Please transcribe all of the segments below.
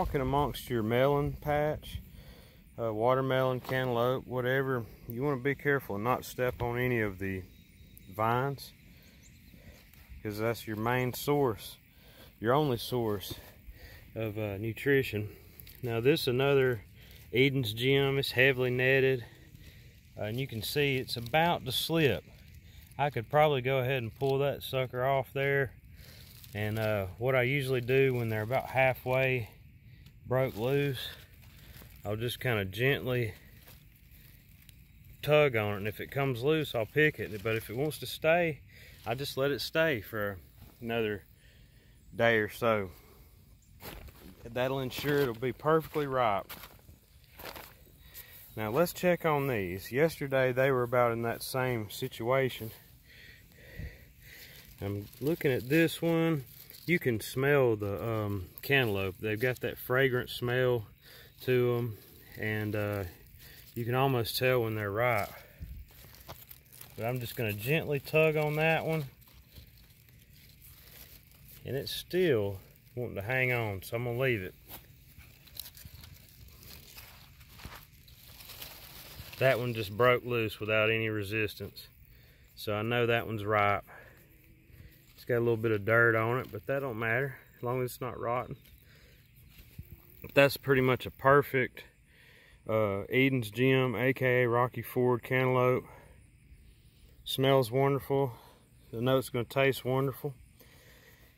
walking amongst your melon patch, watermelon, cantaloupe, whatever, you want to be careful and not step on any of the vines, because that's your main source, your only source of nutrition. Now this is another Eden's Gem. It's heavily netted, and you can see it's about to slip. I could probably go ahead and pull that sucker off there, and what I usually do when they're about halfway broke loose, I'll just kind of gently tug on it, and if it comes loose I'll pick it, but if it wants to stay, I just let it stay for another day or so. That'll ensure it'll be perfectly ripe. Now let's check on these. Yesterday they were about in that same situation. I'm looking at this one. You can smell the cantaloupe. They've got that fragrant smell to them, and you can almost tell when they're ripe. But I'm just going to gently tug on that one, and it's still wanting to hang on, so I'm going to leave it. That one just broke loose without any resistance, so I know that one's ripe. It's got a little bit of dirt on it, but that don't matter as long as it's not rotten. That's pretty much a perfect Eden's Gem, aka Rocky Ford cantaloupe. Smells wonderful. I know it's going to taste wonderful.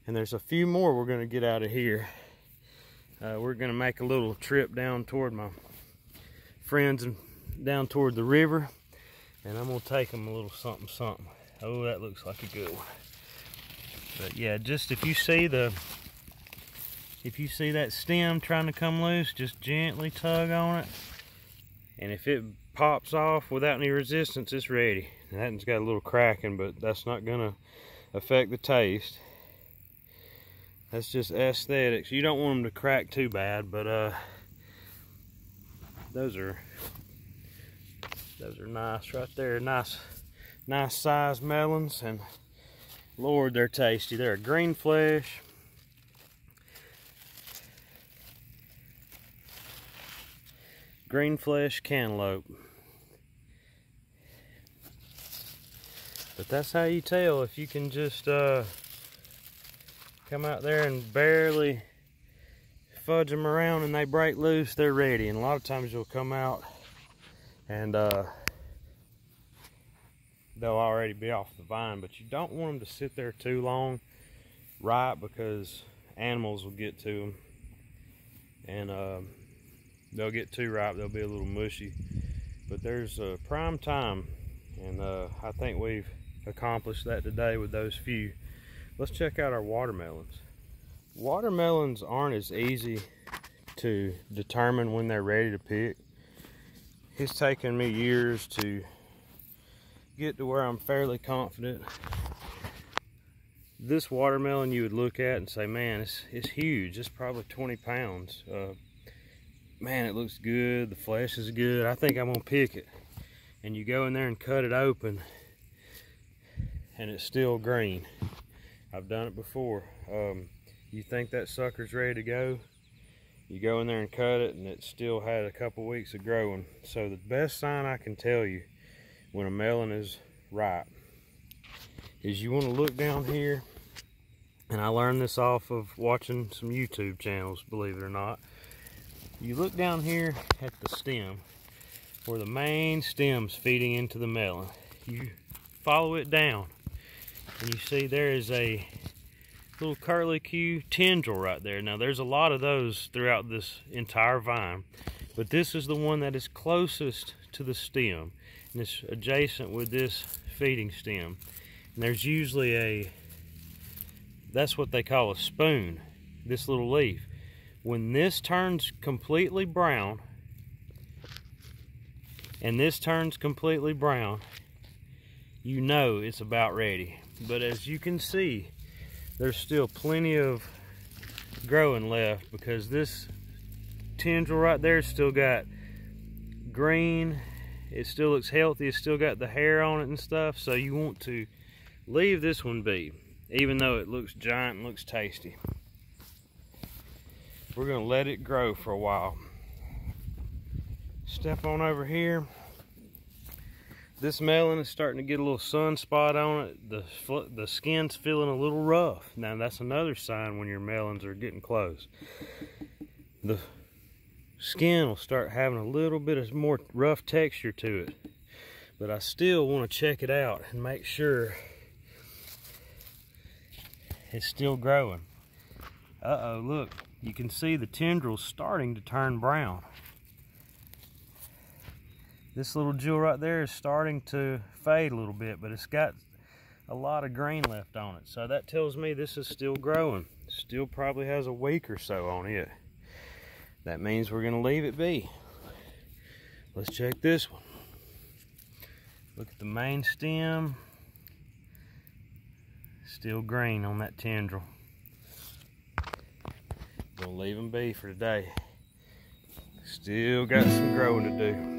And there's a few more we're going to get out of here. We're going to make a little trip down toward my friends and down toward the river, and I'm going to take them a little something something. Oh, that looks like a good one. But yeah, just if you see that stem trying to come loose, just gently tug on it, and if it pops off without any resistance, it's ready. And that one's got a little cracking, but that's not gonna affect the taste. That's just aesthetics. You don't want them to crack too bad, but those are nice right there. Nice sized melons, and Lord, they're tasty. They're a green flesh. Green flesh cantaloupe. But that's how you tell if you can just come out there and barely fudge them around and they break loose, they're ready. And a lot of times you'll come out and they'll already be off the vine, but you don't want them to sit there too long ripe, because animals will get to them, and they'll get too ripe, they'll be a little mushy. But there's a prime time, and I think we've accomplished that today with those few. Let's check out our watermelons. Watermelons aren't as easy to determine when they're ready to pick. It's taken me years to get to where I'm fairly confident. This watermelon you would look at and say, man, it's huge. It's probably 20 pounds. Man, it looks good. The flesh is good. I think I'm gonna pick it. And you go in there and cut it open, and it's still green. I've done it before. You think that sucker's ready to go, you go in there and cut it, and it still had a couple weeks of growing. So the best sign I can tell you when a melon is ripe is you want to look down here, and I learned this off of watching some YouTube channels, believe it or not. You look down here at the stem where the main stem's feeding into the melon. You follow it down, and you see there is a little curlicue tendril right there. Now there's a lot of those throughout this entire vine, but this is the one that is closest to the stem, and it's adjacent with this feeding stem. And there's usually that's what they call a spoon, this little leaf. When this turns completely brown, and this turns completely brown, you know it's about ready. But as you can see, there's still plenty of growing left, because this tendril right there still got green. It still looks healthy. It's still got the hair on it and stuff. So you want to leave this one be, even though it looks giant and looks tasty. we're gonna let it grow for a while. Step on over here. This melon is starting to get a little sunspot on it. The skin's feeling a little rough. Now that's another sign when your melons are getting close. The skin will start having a little bit of more rough texture to it. But I still want to check it out and make sure it's still growing. Uh-oh, look, you can see the tendrils starting to turn brown. This little jewel right there is starting to fade a little bit, but it's got a lot of green left on it. So that tells me this is still growing. Still probably has a week or so on it. That means we're gonna leave it be. Let's check this one. Look at the main stem. Still green on that tendril. Gonna leave them be for today. Still got some growing to do.